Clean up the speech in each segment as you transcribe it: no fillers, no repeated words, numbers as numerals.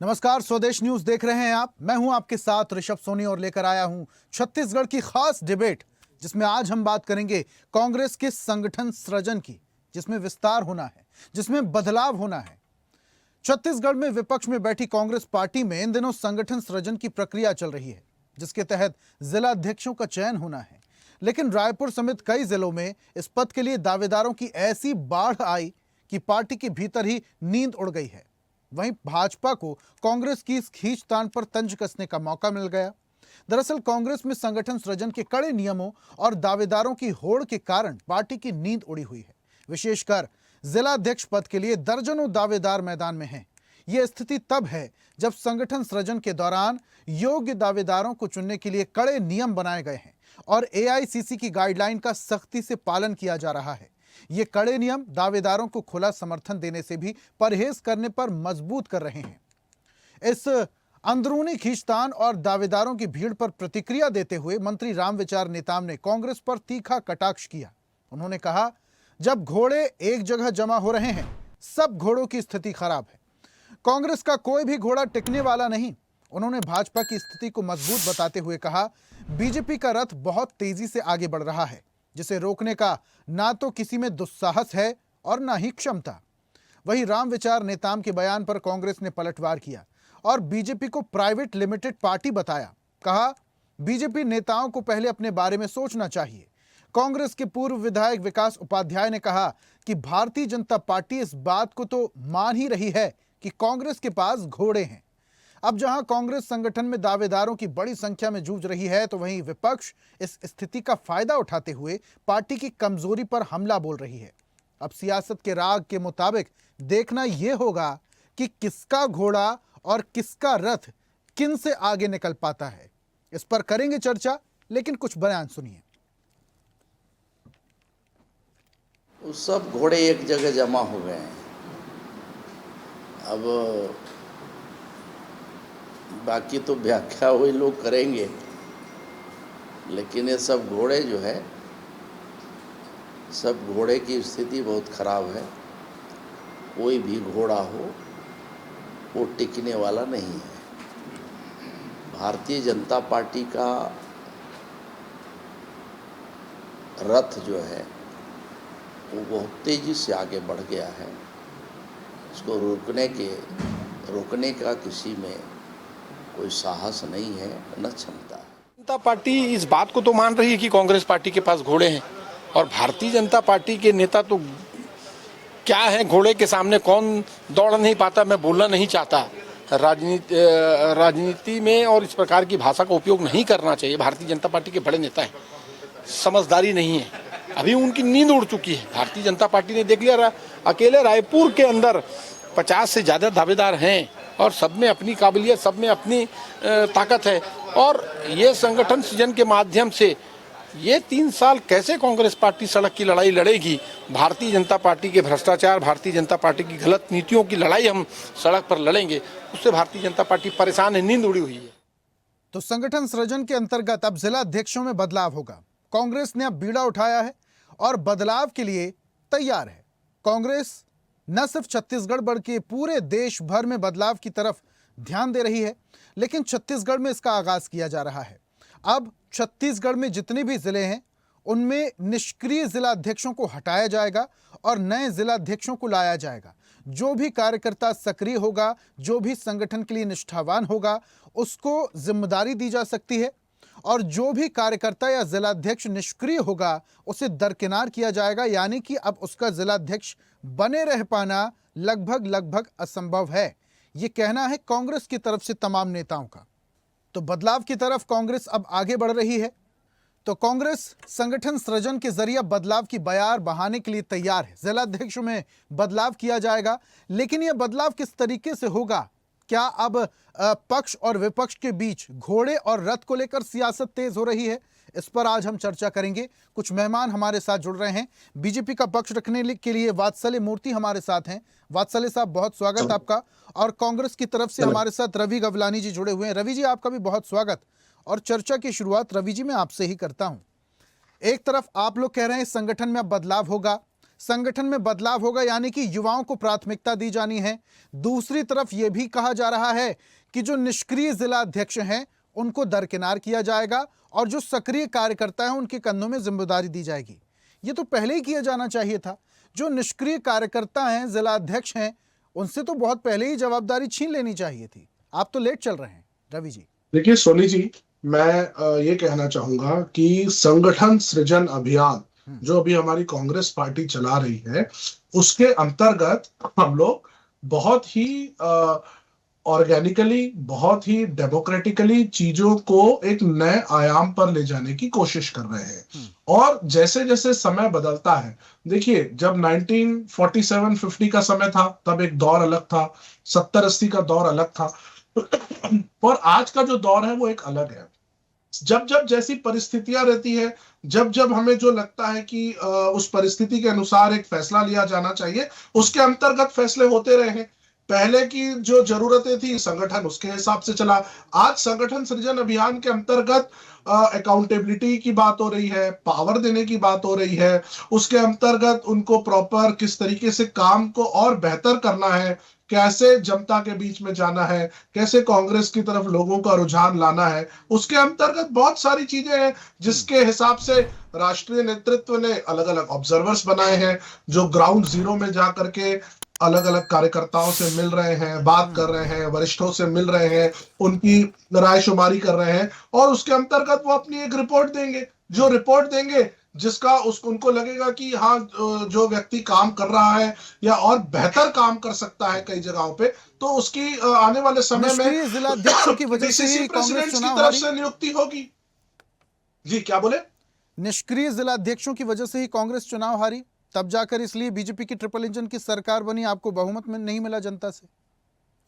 नमस्कार, स्वदेश न्यूज देख रहे हैं आप। मैं हूं आपके साथ ऋषभ सोनी और लेकर आया हूं छत्तीसगढ़ की खास डिबेट, जिसमें आज हम बात करेंगे कांग्रेस के संगठन सृजन की, जिसमें विस्तार होना है, जिसमें बदलाव होना है। छत्तीसगढ़ में विपक्ष में बैठी कांग्रेस पार्टी में इन दिनों संगठन सृजन की प्रक्रिया चल रही है, जिसके तहत जिला अध्यक्षों का चयन होना है। लेकिन रायपुर समेत कई जिलों में इस पद के लिए दावेदारों की ऐसी बाढ़ आई कि पार्टी के भीतर ही नींद उड़ गई है। वहीं भाजपा को कांग्रेस की इस खींचतान पर तंज कसने का मौका मिल गया। दरअसल कांग्रेस में संगठन सृजन के कड़े नियमों और दावेदारों की होड़ के कारण पार्टी की नींद उड़ी हुई है। विशेषकर जिला अध्यक्ष पद के लिए दर्जनों दावेदार मैदान में हैं। यह स्थिति तब है जब संगठन सृजन के दौरान योग्य दावेदारों को चुनने के लिए कड़े नियम बनाए गए हैं और एआईसीसी की गाइडलाइन का सख्ती से पालन किया जा रहा है। ये कड़े नियम दावेदारों को खुला समर्थन देने से भी परहेज करने पर मजबूत कर रहे हैं। इस अंदरूनी खींचतान और दावेदारों की भीड़ पर प्रतिक्रिया देते हुए मंत्री रामविचार नेताम ने कांग्रेस पर तीखा कटाक्ष किया। उन्होंने कहा, जब घोड़े एक जगह जमा हो रहे हैं, सब घोड़ों की स्थिति खराब है। कांग्रेस का कोई भी घोड़ा टिकने वाला नहीं। उन्होंने भाजपा की स्थिति को मजबूत बताते हुए कहा, बीजेपी का रथ बहुत तेजी से आगे बढ़ रहा है, जिसे रोकने का ना तो किसी में दुस्साहस है और ना ही क्षमता। वहीं रामविचार नेताम के बयान पर कांग्रेस ने पलटवार किया और बीजेपी को प्राइवेट लिमिटेड पार्टी बताया। कहा, बीजेपी नेताओं को पहले अपने बारे में सोचना चाहिए। कांग्रेस के पूर्व विधायक विकास उपाध्याय ने कहा कि भारतीय जनता पार्टी इस बात को तो मान ही रही है कि कांग्रेस के पास घोड़े हैं। अब जहां कांग्रेस संगठन में दावेदारों की बड़ी संख्या में जूझ रही है, तो वहीं विपक्ष इस स्थिति का फायदा उठाते हुए पार्टी की कमजोरी पर हमला बोल रही है। अब सियासत के राग के मुताबिक देखना यह होगा कि किसका घोड़ा और किसका रथ किन से आगे निकल पाता है। इस पर करेंगे चर्चा, लेकिन कुछ बयान सुनिए। सब घोड़े एक जगह जमा हो गए हैं। अब बाकी तो व्याख्या वही लोग करेंगे, लेकिन ये सब घोड़े जो है, सब घोड़े की स्थिति बहुत खराब है। कोई भी घोड़ा हो वो टिकने वाला नहीं है। भारतीय जनता पार्टी का रथ जो है वो बहुत तेजी से आगे बढ़ गया है। इसको रोकने का किसी में कोई साहस नहीं है, न क्षमता है। जनता पार्टी इस बात को तो मान रही है कि कांग्रेस पार्टी के पास घोड़े हैं, और भारतीय जनता पार्टी के नेता तो क्या है, घोड़े के सामने कौन दौड़ नहीं पाता, मैं बोलना नहीं चाहता। राजनीति में और इस प्रकार की भाषा का उपयोग नहीं करना चाहिए। भारतीय जनता पार्टी के बड़े नेता हैं, समझदारी नहीं है, अभी उनकी नींद उड़ चुकी है। भारतीय जनता पार्टी ने देख लिया, अकेले रायपुर के अंदर 50 से ज़्यादा दावेदार हैं और सब में अपनी काबिलियत, सब में अपनी ताकत है। और ये संगठन सृजन के माध्यम से ये 3 साल कैसे कांग्रेस पार्टी सड़क की लड़ाई लड़ेगी, भारतीय जनता पार्टी के भ्रष्टाचार, भारतीय जनता पार्टी की गलत नीतियों की लड़ाई हम सड़क पर लड़ेंगे, उससे भारतीय जनता पार्टी परेशान है, नींद उड़ी हुई है। तो संगठन सृजन के अंतर्गत अब जिला अध्यक्षों में बदलाव होगा। कांग्रेस ने अब बीड़ा उठाया है और बदलाव के लिए तैयार है। कांग्रेस न सिर्फ छत्तीसगढ़ बल्कि पूरे देश भर में बदलाव की तरफ ध्यान दे रही है, लेकिन छत्तीसगढ़ में इसका आगाज किया जा रहा है। अब छत्तीसगढ़ में जितने भी जिले हैं, उनमें निष्क्रिय जिला अध्यक्षों को हटाया जाएगा और नए जिला अध्यक्षों को लाया जाएगा। जो भी कार्यकर्ता सक्रिय होगा, जो भी संगठन के लिए निष्ठावान होगा, उसको जिम्मेदारी दी जा सकती है, और जो भी कार्यकर्ता या जिलाध्यक्ष निष्क्रिय होगा उसे किया जाएगा। यानी कि अब उसका जिलाध्यक्ष बने रह पाना लगभग असंभव है। ये कहना है कांग्रेस की तरफ से तमाम नेताओं का। तो बदलाव की तरफ कांग्रेस अब आगे बढ़ रही है। तो कांग्रेस संगठन सृजन के जरिए बदलाव की बयार बहाने के लिए तैयार है। जिलाध्यक्षों में बदलाव किया जाएगा, लेकिन यह बदलाव किस तरीके से होगा? क्या अब पक्ष और विपक्ष के बीच घोड़े और रथ को लेकर सियासत तेज हो रही है? इस पर आज हम चर्चा करेंगे। कुछ मेहमान हमारे साथ जुड़ रहे हैं। बीजेपी का पक्ष रखने के लिए वात्सल्य मूर्ति हमारे साथ हैं। वात्सल्य साहब, बहुत स्वागत आपका। और कांग्रेस की तरफ से हमारे साथ रवि गवलानी जी जुड़े हुए हैं। रवि जी, आपका भी बहुत स्वागत। और चर्चा की शुरुआत रवि जी मैं आपसे ही करता हूं। एक तरफ आप लोग कह रहे हैं संगठन में अब बदलाव होगा, संगठन में बदलाव होगा, यानी कि युवाओं को प्राथमिकता दी जानी है। दूसरी तरफ यह भी कहा जा रहा है कि जो निष्क्रिय जिला अध्यक्ष हैं उनको दरकिनार किया जाएगा और जो सक्रिय कार्यकर्ता हैं उनके कंधों में जिम्मेदारी दी जाएगी। ये तो पहले ही किया जाना चाहिए था। जो निष्क्रिय कार्यकर्ता हैं, जिला अध्यक्ष हैं, उनसे तो बहुत पहले ही जवाबदारी छीन लेनी चाहिए थी। आप तो लेट चल रहे हैं रवि जी। देखिए सोनी जी, मैं ये कहना चाहूंगा कि संगठन सृजन अभियान जो अभी हमारी कांग्रेस पार्टी चला रही है, उसके अंतर्गत हम लोग बहुत ही ऑर्गेनिकली, बहुत ही डेमोक्रेटिकली चीजों को एक नए आयाम पर ले जाने की कोशिश कर रहे हैं। और जैसे जैसे समय बदलता है, देखिए जब 1947-50 का समय था तब एक दौर अलग था, 70-80 का दौर अलग था, और आज का जो दौर है वो एक अलग है। जब जब जैसी परिस्थितियां रहती है, जब जब हमें जो लगता है कि उस परिस्थिति के अनुसार एक फैसला लिया जाना चाहिए, उसके अंतर्गत फैसले होते रहे हैं। पहले की जो जरूरतें थी संगठन उसके हिसाब से चला। आज संगठन सृजन अभियान के अंतर्गत अकाउंटेबिलिटी की बात हो रही है, पावर देने की बात हो रही है, उसके अंतर्गत उनको प्रॉपर किस तरीके से काम को और बेहतर करना है, कैसे जनता के बीच में जाना है, कैसे कांग्रेस की तरफ लोगों का रुझान लाना है, उसके अंतर्गत बहुत सारी चीजें हैं जिसके हिसाब से राष्ट्रीय नेतृत्व ने अलग अलग ऑब्जर्वर्स बनाए हैं जो ग्राउंड जीरो में जाकर के अलग अलग कार्यकर्ताओं से मिल रहे हैं, बात कर रहे हैं, वरिष्ठों से मिल रहे हैं, उनकी रायशुमारी कर रहे हैं, और उसके अंतर्गत वो अपनी एक रिपोर्ट देंगे। जो रिपोर्ट देंगे जिसका उनको लगेगा कि हाँ जो व्यक्ति काम कर रहा है या और बेहतर काम कर सकता है कई जगहों पे, तो उसकी आने वाले समय में निष्क्रिय जिला अध्यक्षों की वजह से ही कांग्रेस प्रेसिडेंट की चुनाव तरफ हारी। से नियुक्ति होगी। जी क्या बोले? निष्क्रिय जिला अध्यक्षों की वजह से ही कांग्रेस चुनाव हारी, तब जाकर इसलिए बीजेपी की ट्रिपल इंजन की सरकार बनी, आपको बहुमत में नहीं मिला जनता से।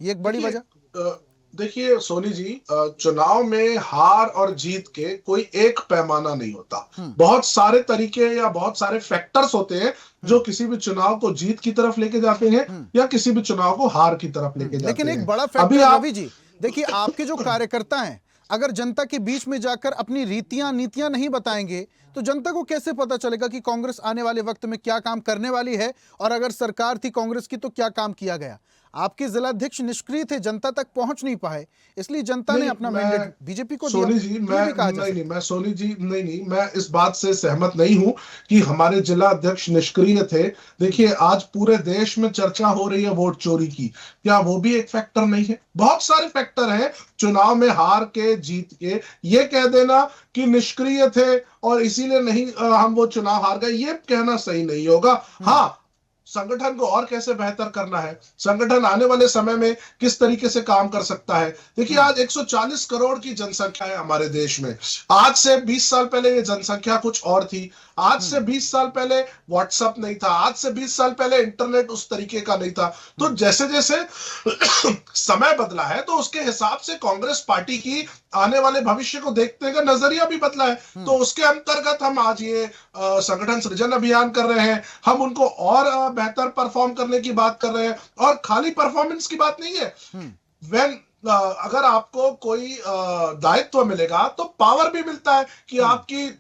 ये एक बड़ी वजह। देखिए सोनी जी, चुनाव में हार और जीत के कोई एक पैमाना नहीं होता। बहुत सारे तरीके या बहुत सारे फैक्टर्स होते हैं जो किसी भी चुनाव को जीत की तरफ लेके जाते हैं या किसी भी चुनाव को हार की तरफ लेके जाते हैं। लेकिन एक बड़ा फैक्टर रवि जी, देखिए आपके जो कार्यकर्ता हैं, अगर जनता के बीच में जाकर अपनी रीतियां नीतियां नहीं बताएंगे तो जनता को कैसे पता चलेगा कि कांग्रेस आने वाले वक्त में क्या काम करने वाली है, और अगर सरकार थी कांग्रेस की तो क्या काम किया गया। आपके जिलाध्यक्ष निष्क्रिय थे, जनता तक पहुंच नहीं पाए, इसलिए जनता ने अपना मैंडेट बीजेपी को दिया। सोनी जी, मैं इस बात से सहमत नहीं हूं कि हमारे जिला अध्यक्ष निष्क्रिय थे। देखिए आज पूरे देश में चर्चा हो रही है वोट चोरी की, क्या वो भी एक फैक्टर नहीं है? बहुत सारे फैक्टर हैं चुनाव में हार के जीत के। ये कह देना कि निष्क्रिय थे और इसीलिए नहीं हम वो चुनाव हार गए, ये कहना सही नहीं होगा। हाँ, संगठन को और कैसे बेहतर करना है, संगठन आने वाले समय में किस तरीके से काम कर सकता है। देखिए आज 140 करोड़ की जनसंख्या है हमारे देश में। आज से 20 साल पहले ये जनसंख्या कुछ और थी। आज से 20 साल पहले व्हाट्सएप नहीं था, आज से 20 साल पहले इंटरनेट उस तरीके का नहीं था। तो जैसे जैसे समय बदला है तो उसके हिसाब से कांग्रेस पार्टी की आने वाले भविष्य को देखने का नजरिया भी बदला है। तो उसके अंतर्गत हम आज ये संगठन सृजन अभियान कर रहे हैं। हम उनको और बेहतर परफॉर्म करने की बात कर रहे हैं, और खाली परफॉर्मेंस की बात नहीं है। व्हेन अगर आपको कोई दायित्व मिलेगा तो पावर भी मिलता है कि आपकी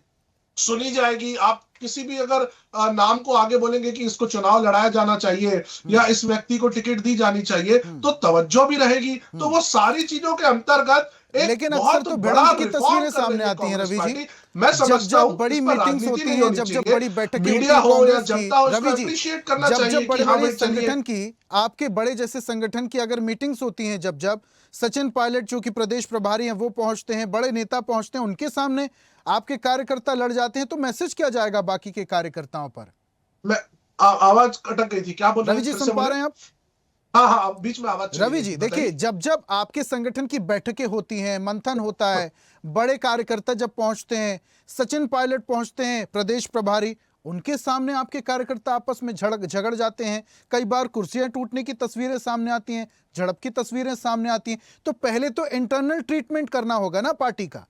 सुनी जाएगी। आप किसी भी अगर नाम को आगे बोलेंगे कि इसको चुनाव लड़ाया जाना चाहिए या इस व्यक्ति को टिकट दी जानी चाहिए तो तवज्जो भी रहेगी। तो वो सारी चीजों के अंतर्गत लेकिन अक्सर तो भिड़ंत की तस्वीरें सामने आती हैं रवि जी। मैं समझता हूं बड़ी मीटिंग्स होती हैं, जब बड़ी बैठकें मीडिया होती हैं हो या कांग्रेस की, जनता हो, रवि जी, अप्रिशिएट करना जब चाहिए बड़े कि हाँ बड़े भाई चलिए। संगठन की, आपके बड़े जैसे संगठन की अगर मीटिंग्स होती हैं, जब सचिन पायलट जो कि प्रदेश प्रभारी हैं वो पहुंचते हैं, बड़े नेता पहुंचते हैं, उनके सामने आपके कार्यकर्ता लड़ जाते हैं, तो मैसेज क्या जाएगा बाकी के कार्यकर्ताओं पर? मैं आवाज अटक गई थी, क्या बोल रहे रवि जी सुन पा रहे हैं आप? हाँ, बीच में आवाज रवि जी देखिए, जब आपके संगठन की बैठकें होती हैं, मंथन होता है, बड़े कार्यकर्ता जब पहुंचते हैं, सचिन पायलट पहुंचते हैं, प्रदेश प्रभारी, उनके सामने आपके कार्यकर्ता आपस में झगड़ जाते हैं। कई बार कुर्सियां टूटने की तस्वीरें सामने आती हैं, झड़प की तस्वीरें सामने आती हैं। तो पहले तो इंटरनल ट्रीटमेंट करना होगा ना पार्टी का।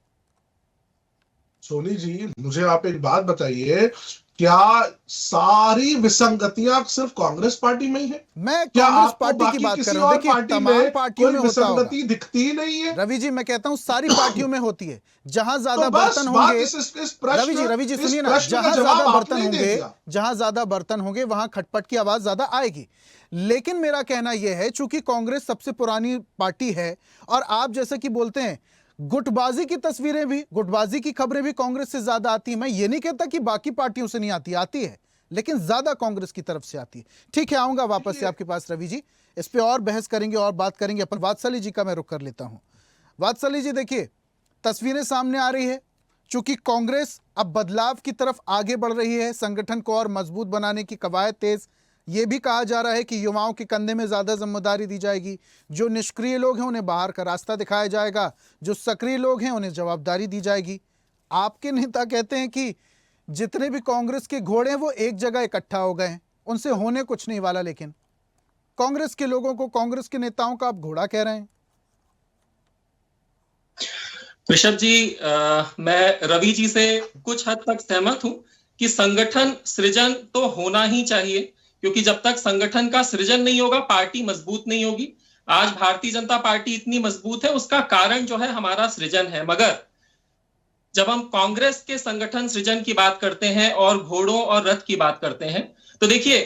सोनी जी, मुझे आप एक बात बताइए क्या सारी विसंगतियां सिर्फ कांग्रेस पार्टी में ही है? मैं क्या कांग्रेस आपको पार्टी की बाकी बात कर किसी रहा हूं। और देखिए पार्टी तमाम में पार्टियों कोई में होता होगा विसंगति दिखती ही नहीं है? रवि जी, मैं कहता हूं सारी पार्टियों में होती है। जहां तो ज्यादा बस बर्तन बात होंगे, रवि जी इस सुनिए ना, प्रश्न का जहां ज्यादा जवाब बर्तन आपने ही दे होंगे, दिया। जहां ज्यादा बर्तन होंगे वहां खटपट की आवाज ज्यादा आएगी। लेकिन मेरा कहना यह है, चूंकि कांग्रेस सबसे पुरानी पार्टी है और आप जैसे कि बोलते हैं गुटबाजी की तस्वीरें भी, गुटबाजी की खबरें भी कांग्रेस से ज्यादा आती है। मैं ये नहीं कहता कि बाकी पार्टियों से नहीं आती, आती है, लेकिन ज्यादा कांग्रेस की तरफ से आती है। ठीक है, आऊंगा वापस से आपके पास रवि जी, इस पे और बहस करेंगे और बात करेंगे। अपन वात्सल्य जी का मैं रुख कर लेता हूं। वात्सल्य जी, देखिए तस्वीरें सामने आ रही है, चूंकि कांग्रेस अब बदलाव की तरफ आगे बढ़ रही है, संगठन को और मजबूत बनाने की कवायद तेज। ये भी कहा जा रहा है कि युवाओं के कंधे में ज्यादा जिम्मेदारी दी जाएगी। जो निष्क्रिय लोग हैं उन्हें बाहर का रास्ता दिखाया जाएगा, जो सक्रिय लोग हैं उन्हें जवाबदारी दी जाएगी। आपके नेता कहते हैं कि जितने भी कांग्रेस के घोड़े हैं वो एक जगह इकट्ठा हो गए हैं, उनसे होने कुछ नहीं वाला। लेकिन कांग्रेस के लोगों को, कांग्रेस के नेताओं का आप घोड़ा कह रहे हैं। ऋषभ जी, मैं रवि जी से कुछ हद तक सहमत हूं कि संगठन सृजन तो होना ही चाहिए, क्योंकि जब तक संगठन का सृजन नहीं होगा पार्टी मजबूत नहीं होगी। आज भारतीय जनता पार्टी इतनी मजबूत है, उसका कारण जो है हमारा सृजन है। मगर जब हम कांग्रेस के संगठन सृजन की बात करते हैं और घोड़ों और रथ की बात करते हैं, तो देखिए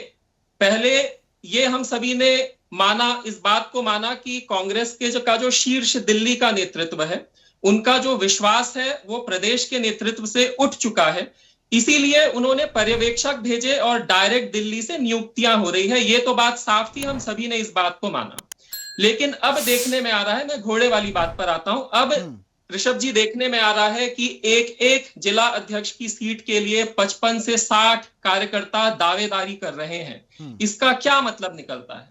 पहले ये हम सभी ने माना, इस बात को माना कि कांग्रेस के जो शीर्ष दिल्ली का नेतृत्व है, उनका जो विश्वास है वो प्रदेश के नेतृत्व से उठ चुका है। इसीलिए उन्होंने पर्यवेक्षक भेजे और डायरेक्ट दिल्ली से नियुक्तियां हो रही है। ये तो बात साफ थी, हम सभी ने इस बात को माना। लेकिन अब देखने में आ रहा है, मैं घोड़े वाली बात पर आता हूं, अब ऋषभ जी देखने में आ रहा है कि एक एक जिला अध्यक्ष की सीट के लिए 55 से 60 कार्यकर्ता दावेदारी कर रहे हैं। इसका क्या मतलब निकलता है?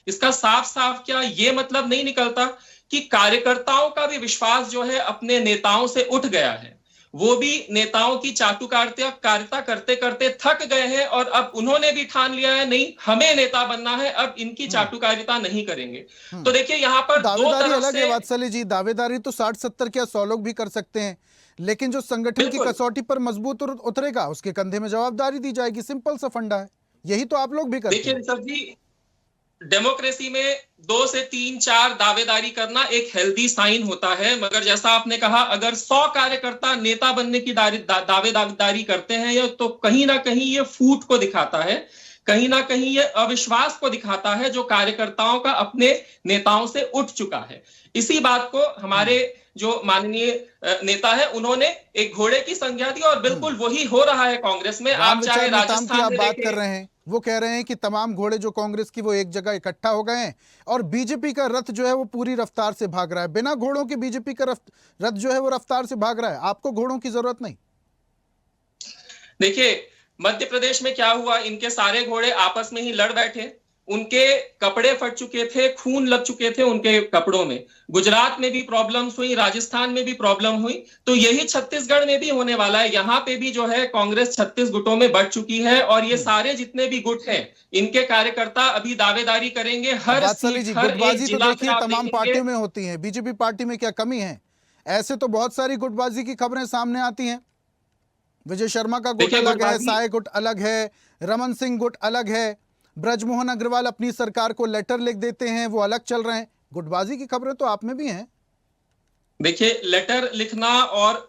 इसका साफ साफ क्या ये मतलब नहीं निकलता कि कार्यकर्ताओं का भी विश्वास जो है अपने नेताओं से उठ गया है? वो भी नेताओं की चाटुकारिता करते करते थक गए हैं और अब उन्होंने भी ठान लिया है, नहीं हमें नेता बनना है, अब इनकी चाटुकारिता नहीं करेंगे। तो देखिए यहाँ पर दो दावेदारी तरफ अलग है से वात्सल्य जी, दावेदारी तो 60-70 क्या 100 लोग भी कर सकते हैं, लेकिन जो संगठन की कसौटी पर मजबूत उतरेगा उसके कंधे में जवाबदारी दी जाएगी। सिंपल सा फंडा है, यही तो आप लोग भी करते देखिए हैं। ऋषभ जी, डेमोक्रेसी में 2 से 3-4 दावेदारी करना एक हेल्दी साइन होता है। मगर जैसा आपने कहा, अगर 100 कार्यकर्ता नेता बनने की दावेदारी करते हैं, या तो कहीं ना कहीं ये फूट को दिखाता है, कहीं ना कहीं ये अविश्वास को दिखाता है जो कार्यकर्ताओं का अपने नेताओं से उठ चुका है। इसी बात को हमारे जो माननीय नेता है उन्होंने एक घोड़े की संज्ञा दी और बिल्कुल वही हो रहा है कांग्रेस में। आप चाहे राजस्थान आप में बात कर देखें, रहे हैं, वो कह रहे हैं कि तमाम घोड़े जो कांग्रेस की वो एक जगह इकट्ठा हो गए हैं और बीजेपी का रथ जो है वो पूरी रफ्तार से भाग रहा है। बिना घोड़ों के बीजेपी का रथ जो है वो रफ्तार से भाग रहा है। आपको घोड़ों की जरूरत नहीं। देखिए मध्य प्रदेश में क्या हुआ, इनके सारे घोड़े आपस में ही लड़ बैठे, उनके कपड़े फट चुके थे, खून लग चुके थे उनके कपड़ों में। गुजरात में भी प्रॉब्लम्स हुई, राजस्थान में भी प्रॉब्लम हुई, तो यही छत्तीसगढ़ में भी होने वाला है। यहाँ पे भी जो है कांग्रेस 36 गुटों में बढ़ चुकी है और ये सारे जितने भी गुट हैं इनके कार्यकर्ता अभी दावेदारी करेंगे। हर सीट, हर एक गुटबाजी तो जिला देखिए में आप तमाम देखेंगे। पार्टियों में होती है, बीजेपी पार्टी में क्या कमी है? ऐसे तो बहुत सारी गुटबाजी की खबरें सामने आती हैं। विजय शर्मा का गुट अलग है, साय गुट अलग है, रमन सिंह गुट अलग है, ब्रजमोहन अग्रवाल अपनी सरकार को लेटर लिख देते हैं, वो अलग चल रहे हैं। गुटबाजी की खबरें तो आप में भी हैं। देखिए लेटर लिखना और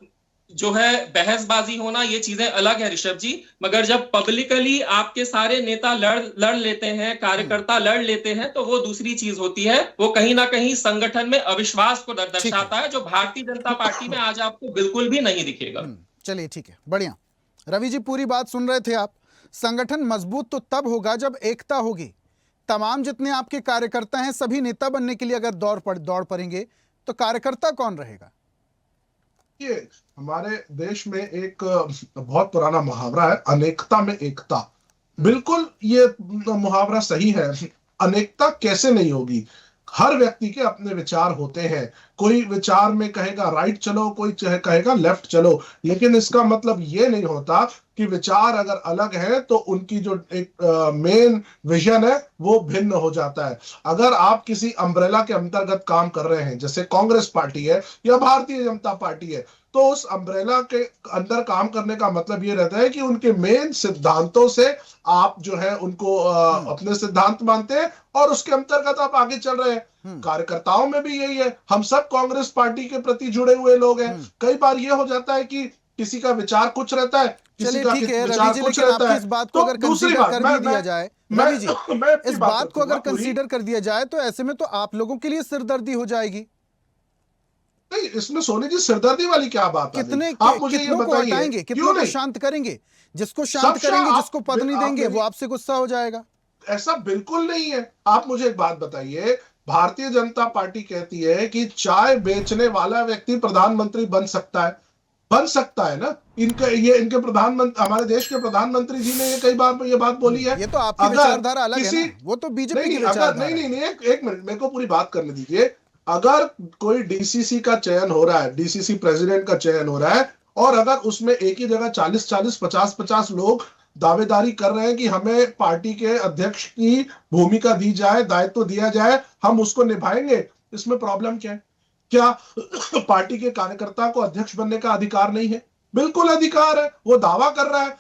जो है बहसबाजी होना, ये चीजें अलग है ऋषभ जी। मगर जब पब्लिकली आपके सारे नेता लड़ लेते हैं, कार्यकर्ता लड़ लेते हैं, तो वो दूसरी चीज होती है। वो कहीं ना कहीं संगठन में अविश्वास को दर्शाता है, जो भारतीय जनता पार्टी में आज आपको बिल्कुल भी नहीं दिखेगा। चलिए ठीक है, बढ़िया। रवि जी पूरी बात सुन रहे थे आप। संगठन मजबूत तो तब होगा जब एकता होगी। तमाम जितने आपके कार्यकर्ता हैं सभी नेता बनने के लिए अगर दौड़ पड़ेंगे तो कार्यकर्ता कौन रहेगा? ये हमारे देश में एक बहुत पुराना मुहावरा है, अनेकता में एकता। बिल्कुल ये मुहावरा सही है। अनेकता कैसे नहीं होगी? हर व्यक्ति के अपने विचार होते हैं, कोई विचार में कहेगा राइट चलो, कोई कहेगा लेफ्ट चलो, लेकिन इसका मतलब ये नहीं होता कि विचार अगर अलग है तो उनकी जो एक मेन विजन है वो भिन्न हो जाता है। अगर आप किसी अम्ब्रेला के अंतर्गत काम कर रहे हैं, जैसे कांग्रेस पार्टी है या भारतीय जनता पार्टी है, तो उस अम्ब्रेला के अंदर काम करने का मतलब ये रहता है कि उनके मेन सिद्धांतों से आप जो है उनको अपने सिद्धांत मानते हैं और उसके अंतर्गत आप आगे चल रहे हैं। कार्यकर्ताओं में भी यही है, हम सब कांग्रेस पार्टी के प्रति जुड़े हुए लोग हैं। कई बार ये हो जाता है कि किसी का विचार कुछ रहता है, किसी चलिए का ठीक है विचार रवि जी, कुछ लेकिन रहता आपकी है। इस बात को तो अगर दूसरी कंसीडर बात, कर भी दिया जाए, रवि जी अपनी इस बात बात को अगर रखूंगा पूरी। कंसीडर कर दिया जाए तो ऐसे में तो आप लोगों के लिए सिरदर्दी हो जाएगी। नहीं, इसमें सोनी जी सिरदर्दी वाली क्या बात आ कितने गई? आप मुझे ये कितनों को बताइए, हटाएंगे, क्यों कितनों को नहीं? शांत करेंगे? जिसको शांत सब करेंगे, आप- जिसको पद नहीं आप देंगे, मेरी- वो आपसे गुस्सा हो जाएगा। ऐसा बिल्कुल नहीं है। आप मुझे एक बात बताइए, भारतीय जनता पार्टी कहती है कि चाय बेचने वाला व्यक्ति प्रधानमंत्री बन सकता है। बन सकता है ना? इनके प्रधानमंत्री, हमारे देश के प्रधानमंत्री जी ने ये कई बार ये बात बोली है। ये तो आपकी अगर विचारधारा अलग है किसी ना, वो तो बीजेपी की नहीं, अगर विचारधारा नहीं है। नहीं नहीं एक मिनट मेरे को पूरी बात करने दीजिए। अगर कोई डीसीसी का चयन हो रहा है, डीसीसी प्रेसिडेंट का चयन हो रहा है, और अगर उसमें एक ही जगह 40-40, 50-50 लोग दावेदारी कर रहे हैं कि हमें पार्टी के अध्यक्ष की भूमिका दी जाए, दायित्व दिया जाए, हम उसको निभाएंगे, इसमें प्रॉब्लम क्या है? क्या पार्टी के कार्यकर्ता को अध्यक्ष बनने का अधिकार नहीं है? बिल्कुल अधिकार है। वो दावा कर रहा है,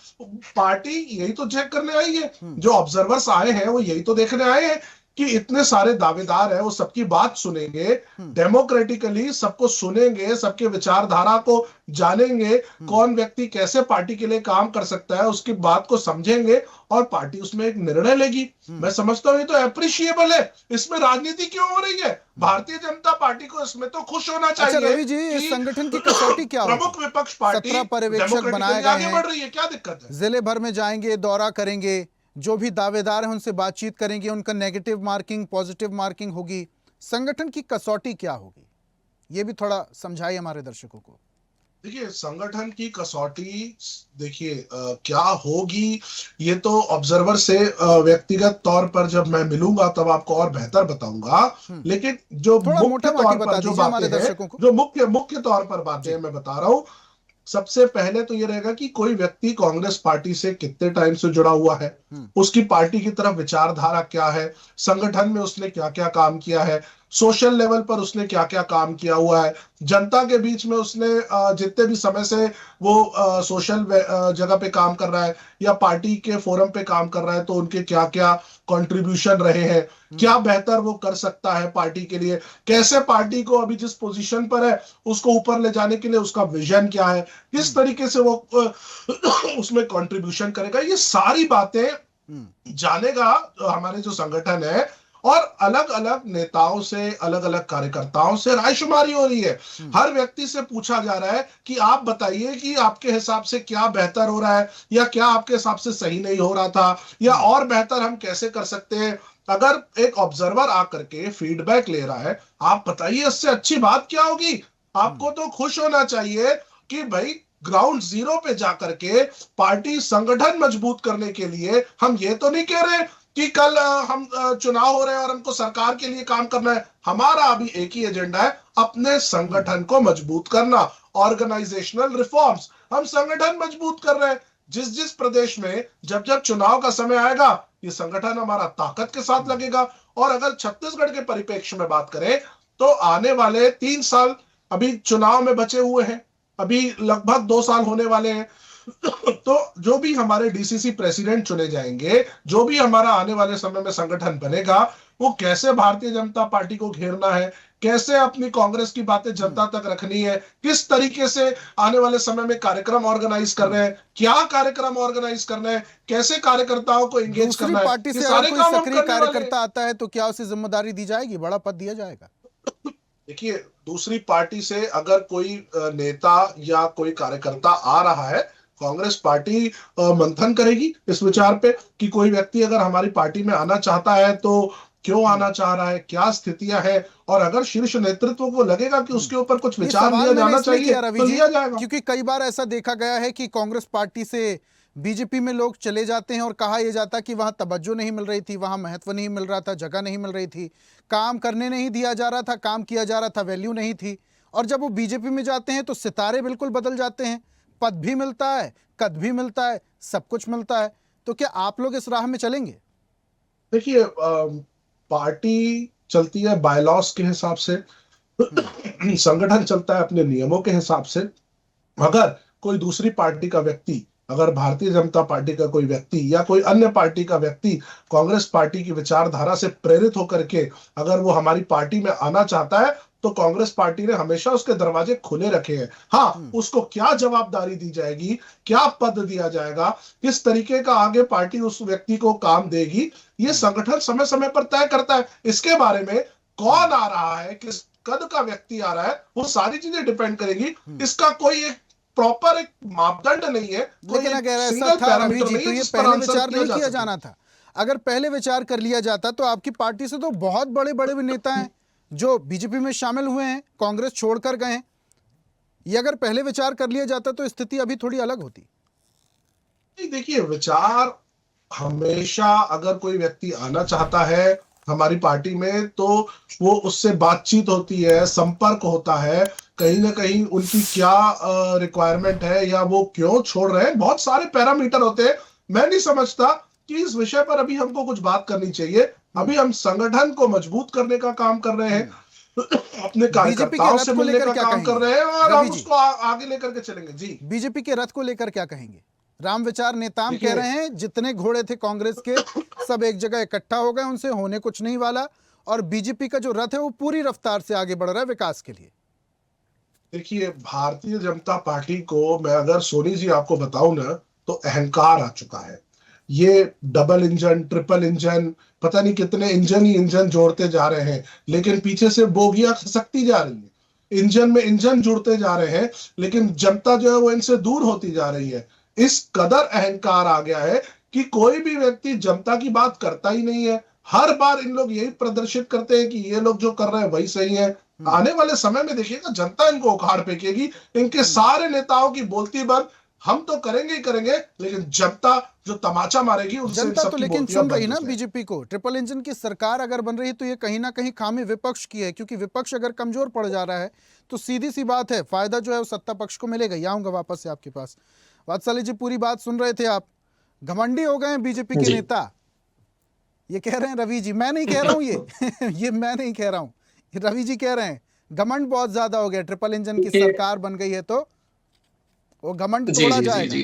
पार्टी यही तो चेक करने आई है। जो ऑब्जर्वर्स आए हैं वो यही तो देखने आए हैं कि इतने सारे दावेदार हैं, वो सबकी बात सुनेंगे, डेमोक्रेटिकली सबको सुनेंगे, सबके विचारधारा को जानेंगे, कौन व्यक्ति कैसे पार्टी के लिए काम कर सकता है, उसकी बात को समझेंगे और पार्टी उसमें एक निर्णय लेगी। मैं समझता हूं ये तो अप्रिशिएबल है। इसमें राजनीति क्यों हो रही है? भारतीय जनता पार्टी को इसमें तो खुश होना अच्छा चाहिए। रवि जी, इस संगठन की कसौटी क्या होगी? प्रमुख विपक्ष पार्टी 17 पर्यवेक्षक बनाए गए आगे हैं, बढ़ रही है, क्या दिक्कत है? जिले भर में जाएंगे, दौरा करेंगे, जो भी दावेदार हैं उनसे बातचीत करेंगे, उनका नेगेटिव मार्किंग, पॉजिटिव मार्किंग होगी। संगठन की कसौटी क्या होगी, ये भी थोड़ा समझाइए हमारे दर्शकों को। देखिए, संगठन की कसौटी देखिए क्या होगी, ये तो ऑब्जर्वर से व्यक्तिगत तौर पर जब मैं मिलूंगा तब आपको और बेहतर बताऊंगा। लेकिन जो थोड़ा मुख्य मोटा-मोटी तौर बता पर जो दीजिए हमारे बातें हैं, दर्शकों को। जो मुख्य तौर पर बातें हैं मैं बता रहा हूं। सबसे पहले तो ये रहेगा कि कोई व्यक्ति कांग्रेस पार्टी से कितने टाइम से जुड़ा हुआ है, उसकी पार्टी की तरफ विचारधारा क्या है, संगठन में उसने क्या क्या काम किया है, सोशल लेवल पर उसने क्या क्या काम किया हुआ है, जनता के बीच में उसने जितने भी समय से वो सोशल जगह पे काम कर रहा है या पार्टी के फोरम पे काम कर रहा है, तो उनके क्या क्या कंट्रीब्यूशन रहे हैं, क्या बेहतर वो कर सकता है पार्टी के लिए, कैसे पार्टी को अभी जिस पोजीशन पर है उसको ऊपर ले जाने के लिए उसका विजन क्या है, किस तरीके से वो उसमें कंट्रीब्यूशन करेगा। ये सारी बातें जानेगा हमारे जो संगठन है, और अलग अलग नेताओं से, अलग अलग कार्यकर्ताओं से रायशुमारी हो रही है। हर व्यक्ति से पूछा जा रहा है कि आप बताइए कि आपके हिसाब से क्या बेहतर हो रहा है, या क्या आपके हिसाब से सही नहीं हो रहा था, या और बेहतर हम कैसे कर सकते हैं। अगर एक ऑब्जर्वर आकर के फीडबैक ले रहा है, आप बताइए इससे अच्छी बात क्या होगी? आपको तो खुश होना चाहिए कि भाई ग्राउंड जीरो पे जाकर के पार्टी संगठन मजबूत करने के लिए हम ये तो नहीं कह रहे कि कल हम चुनाव हो रहे हैं और हमको सरकार के लिए काम करना है। हमारा अभी एक ही एजेंडा है, अपने संगठन को मजबूत करना, ऑर्गेनाइजेशनल रिफॉर्म्स। हम संगठन मजबूत कर रहे हैं। जिस जिस प्रदेश में जब जब चुनाव का समय आएगा, ये संगठन हमारा ताकत के साथ लगेगा। और अगर छत्तीसगढ़ के परिप्रेक्ष्य में बात करें तो आने वाले 3 साल अभी चुनाव में बचे हुए हैं, अभी लगभग 2 साल होने वाले हैं। तो जो भी हमारे डीसीसी प्रेसिडेंट चुने जाएंगे, जो भी हमारा आने वाले समय में संगठन बनेगा, वो कैसे भारतीय जनता पार्टी को घेरना है, कैसे अपनी कांग्रेस की बातें जनता तक रखनी है, किस तरीके से आने वाले समय में कार्यक्रम ऑर्गेनाइज कर रहे हैं, क्या कार्यक्रम ऑर्गेनाइज करना है, कैसे कार्यकर्ताओं को एंगेज दूसरी करना है, पार्टी ये से सारे अगर कोई काम हम सक्रिय करने वाले हैं। कार्यकर्ता आता है तो क्या उसे जिम्मेदारी दी जाएगी, बड़ा पद दिया जाएगा? देखिए, दूसरी पार्टी से अगर कोई नेता या कोई कार्यकर्ता आ रहा है, कांग्रेस पार्टी मंथन करेगी इस विचार पे कि कोई व्यक्ति अगर हमारी पार्टी में आना चाहता है तो क्यों आना चाह रहा है, क्या स्थितियां हैं, और अगर शीर्ष नेतृत्व को लगेगा कि उसके ऊपर कुछ ये विचार सवाल लिया मैंने जाना इसलिए चाहिए किया रवि तो जी, लिया जाएगा। क्योंकि कई बार ऐसा देखा गया है कि कांग्रेस पार्टी से बीजेपी में लोग चले जाते हैं और कहा यह जाता कि वहां तवज्जो नहीं मिल रही थी, वहां महत्व नहीं मिल रहा था, जगह नहीं मिल रही थी, काम करने नहीं दिया जा रहा था, काम किया जा रहा था, वैल्यू नहीं थी। और जब वो बीजेपी में जाते हैं तो सितारे बिल्कुल बदल जाते हैं, पद भी मिलता है, कद भी मिलता है, सब कुछ मिलता है। तो क्या आप लोग इस राह में चलेंगे? देखिए, पार्टी चलती है बायलॉस के हिसाब से, संगठन चलता है अपने नियमों के हिसाब से। अगर कोई दूसरी पार्टी का व्यक्ति, अगर भारतीय जनता पार्टी का कोई व्यक्ति या कोई अन्य पार्टी का व्यक्ति कांग्रेस पार्टी की विचारधारा से प्रेरित होकर के अगर वो हमारी पार्टी में आना चाहता है, तो कांग्रेस पार्टी ने हमेशा उसके दरवाजे खुले रखे हैं। हाँ, उसको क्या जवाबदारी दी जाएगी, क्या पद दिया जाएगा, किस तरीके का आगे पार्टी उस व्यक्ति को काम देगी, ये संगठन समय समय पर तय करता है। इसके बारे में कौन आ रहा है, किस कद का व्यक्ति आ रहा है, वो सारी चीजें डिपेंड करेगी। इसका कोई एक प्रॉपर एक मापदंड नहीं है, लेकिन अगर ऐसा था रवि जी, तो ये पहले विचार नहीं किया जाना था। अगर पहले विचार कर लिया जाता तो आपकी पार्टी से तो बहुत बड़े बड़े नेता हैं जो बीजेपी में शामिल हुए हैं, कांग्रेस छोड़कर गए हैं। ये अगर पहले विचार कर लिया जाता तो स्थिति अभी थोड़ी अलग होती। देखिए, विचार हमेशा, अगर कोई व्यक्ति आना चाहता है हमारी पार्टी में, तो वो उससे बातचीत होती है, संपर्क होता है, कहीं ना कहीं उनकी क्या रिक्वायरमेंट है या वो क्यों छोड़ रहे हैं, बहुत सारे पैरामीटर होते हैं। मैं नहीं समझता कि इस विषय पर अभी हमको कुछ बात करनी चाहिए। अभी हम संगठन को मजबूत करने का काम कर रहे हैं, अपने कार्यकर्ताओं से मिलने का काम कर रहे हैं, और हम उसको आगे लेकर के चलेंगे। जी, बीजेपी के रथ को लेकर क्या कहेंगे? राम विचार नेताम कह रहे हैं जितने घोड़े थे कांग्रेस के सब एक जगह इकट्ठा हो गए, उनसे होने कुछ नहीं वाला, और बीजेपी का जो रथ है वो पूरी रफ्तार से आगे बढ़ रहा है विकास के लिए। देखिए, भारतीय जनता पार्टी को मैं अगर सोनी जी आपको बताऊं ना, तो अहंकार आ चुका है। ये डबल इंजन, ट्रिपल इंजन, पता नहीं कितने इंजन ही इंजन जोड़ते जा रहे हैं, लेकिन पीछे से बोगियां खसकती जा रही है। इंजन में इंजन जुड़ते जा रहे हैं, लेकिन जनता जो है वो इनसे दूर होती जा रही है। इस कदर अहंकार आ गया है कि कोई भी व्यक्ति जनता की बात करता ही नहीं है। हर बार इन लोग यही प्रदर्शित करते हैं कि ये लोग जो कर रहे हैं वही सही है। आने वाले समय में देखिएगा, जनता इनको उखाड़ फेंकेगी। इनके सारे नेताओं की बोलती बंद, हम तो करेंगे ही करेंगे, लेकिन जनता जो तमाचा मारेगी उनसे जनता तो लेकिन सुन रही ना बीजेपी को। ट्रिपल इंजन की सरकार अगर बन रही है तो ये कहीं ना कहीं खामी विपक्ष की है, क्योंकि विपक्ष अगर कमजोर पड़ जा रहा है तो सीधी सी बात है, फायदा जो है वो सत्ता पक्ष को मिलेगा। आऊंगा वापस से आपके पास। वात्सल्य जी, पूरी बात सुन रहे थे आप। घमंडी हो गए हैं बीजेपी के नेता, ये कह रहे हैं रवि जी। मैं नहीं कह रहा हूं ये मैं नहीं कह रहा हूं, रवि जी कह रहे हैं घमंड बहुत ज्यादा हो गया। ट्रिपल इंजन की सरकार बन गई है तो वो घमंड तोड़ा जाएगा।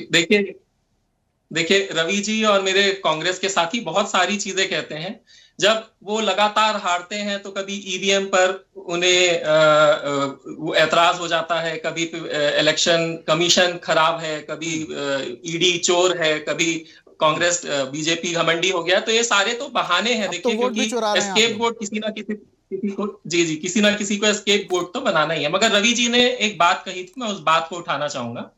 देखिए रवि जी और मेरे कांग्रेस के साथी बहुत सारी चीजें कहते हैं। जब वो लगातार हारते हैं तो कभी ईवीएम पर उन्हें एतराज हो जाता है, कभी इलेक्शन कमीशन खराब है, कभी ईडी चोर है, कभी कांग्रेस बीजेपी घमंडी हो गया। तो ये सारे तो बहाने हैं। देखिए, क्योंकि एस्केप बोर्ड किसी ना किसी को एस्केप बोर्ड तो बनाना ही है। मगर रवि जी ने एक बात कही थी, मैं उस बात को उठाना चाहूंगा।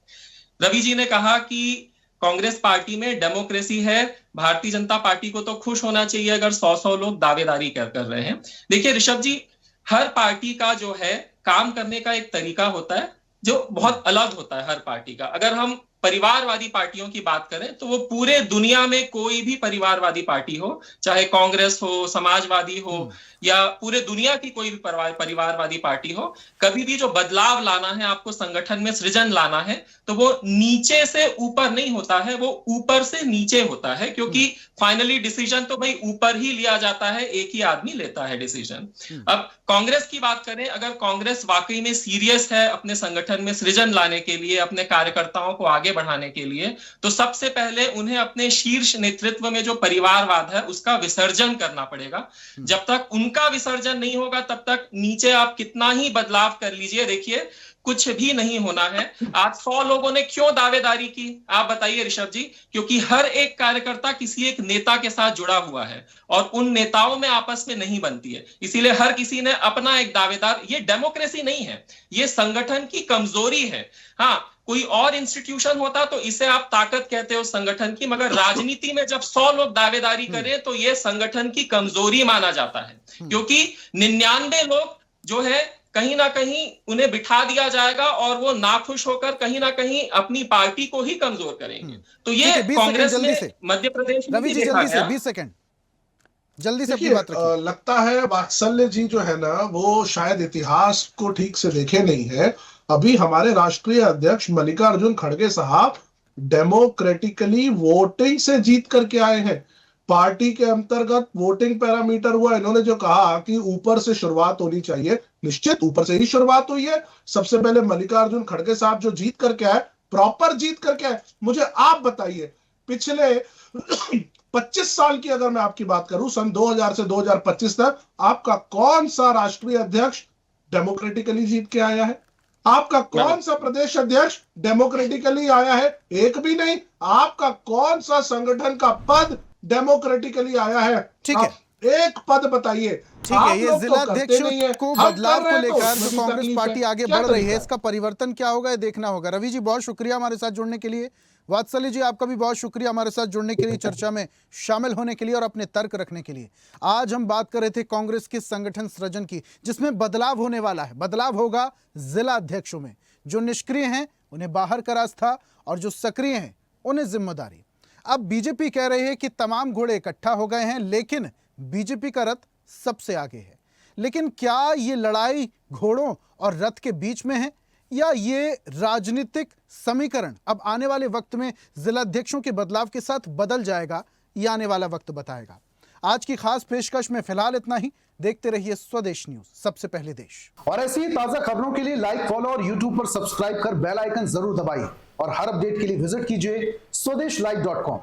रवि जी ने कहा कि कांग्रेस पार्टी में डेमोक्रेसी है, भारतीय जनता पार्टी को तो खुश होना चाहिए अगर 100 लोग दावेदारी कर रहे हैं। देखिए ऋषभ जी, हर पार्टी का जो है काम करने का एक तरीका होता है जो बहुत अलग होता है हर पार्टी का। अगर हम परिवारवादी पार्टियों की बात करें तो वो पूरे दुनिया में कोई भी परिवारवादी पार्टी हो, चाहे कांग्रेस हो, समाजवादी हो या पूरे दुनिया की कोई भी परिवारवादी पार्टी हो, कभी भी जो बदलाव लाना है, आपको संगठन में सृजन लाना है, तो वो नीचे से ऊपर नहीं होता है, वो ऊपर से नीचे होता है। क्योंकि फाइनली डिसीजन तो भाई ऊपर ही लिया जाता है, एक ही आदमी लेता है डिसीजन। अब कांग्रेस की बात करें, अगर कांग्रेस वाकई में सीरियस है अपने संगठन में सृजन लाने के लिए, अपने कार्यकर्ताओं को आगे बढ़ाने के लिए, तो सबसे पहले उन्हें अपने शीर्ष नेतृत्व में जो परिवारवाद है उसका विसर्जन करना पड़ेगा। जब तक उनका विसर्जन नहीं होगा तब तक नीचे आप कितना ही बदलाव कर लीजिए, देखिए कुछ भी नहीं होना है। आज 100 लोगों ने क्यों दावेदारी की, आप बताइए ऋषभ जी? क्योंकि हर एक कार्यकर्ता किसी एक नेता के साथ जुड़ा हुआ है और उन नेताओं में आपस में नहीं बनती है, इसीलिए हर किसी ने अपना एक दावेदार। ये डेमोक्रेसी नहीं है, ये संगठन की कमजोरी है। हाँ, कोई और इंस्टीट्यूशन होता तो इसे आप ताकत कहते हो संगठन की, मगर राजनीति में जब 100 लोग दावेदारी करें तो ये संगठन की कमजोरी माना जाता है। क्योंकि 99 लोग जो है कहीं ना कहीं उन्हें बिठा दिया जाएगा और वो नाखुश होकर कहीं ना कहीं अपनी पार्टी को ही कमजोर करेंगे। तो ठीक ये है, 20 कांग्रेस सेकंड में जल्दी से। मध्य प्रदेश में रवि भी जी देखा जल्दी से गया। 20 सेकंड जल्दी से अपनी देखिए बात रखिए। लगता है वात्सल्य जी जो है ना वो शायद इतिहास को ठीक से देखे नहीं है। अभी हमारे राष्ट्रीय अध्यक्ष मल्लिकार्जुन खड़गे साहब डेमोक्रेटिकली वोटिंग से जीत करके आए हैं। पार्टी के अंतर्गत वोटिंग पैरामीटर हुआ, इन्होंने जो कहा कि ऊपर से शुरुआत होनी चाहिए, निश्चित ऊपर से ही शुरुआत हुई है। सबसे पहले मल्लिकार्जुन खड़गे साहब जो जीत करके आए, प्रॉपर जीत करके आए। मुझे आप बताइए पिछले 25 साल की अगर मैं आपकी बात करूं, सन 2000 से 2025 तक आपका कौन सा राष्ट्रीय अध्यक्ष डेमोक्रेटिकली जीत के आया है? आपका कौन सा प्रदेश अध्यक्ष डेमोक्रेटिकली आया है? एक भी नहीं। आपका कौन सा संगठन का पद डेमोक्रेटिकली आया है? ठीक है। आप एक पद बताइए। ठीक है, ये जिला अध्यक्षों को बदलाव को लेकर जो कांग्रेस तकलीफ पार्टी है। आगे क्या बढ़ रही तरीका है, इसका परिवर्तन क्या होगा ये देखना होगा। रवि जी बहुत शुक्रिया हमारे साथ जुड़ने के लिए। वात्सल्य जी आपका भी बहुत शुक्रिया हमारे साथ जुड़ने के लिए, चर्चा में शामिल होने के लिए और अपने तर्क रखने के लिए। आज हम बात कर रहे थे कांग्रेस के संगठन सृजन की, जिसमें बदलाव होने वाला है। बदलाव होगा जिला अध्यक्षों में। जो निष्क्रिय हैं उन्हें बाहर का रास्ता और जो सक्रिय हैं उन्हें जिम्मेदारी। अब बीजेपी कह रही है कि तमाम घोड़े इकट्ठा हो गए हैं, लेकिन बीजेपी का रथ सबसे आगे है। लेकिन क्या ये लड़ाई घोड़ों और रथ के बीच में है, या ये राजनीतिक समीकरण अब आने वाले वक्त में जिलाध्यक्षों के बदलाव के साथ बदल जाएगा? ये आने वाला वक्त बताएगा। आज की खास पेशकश में फिलहाल इतना ही। देखते रहिए स्वदेश न्यूज, सबसे पहले देश। और ऐसी ही ताजा खबरों के लिए लाइक, फॉलो और यूट्यूब पर सब्सक्राइब कर बेल आइकन जरूर दबाइए। और हर अपडेट के लिए विजिट कीजिए स्वदेशलाइव.com।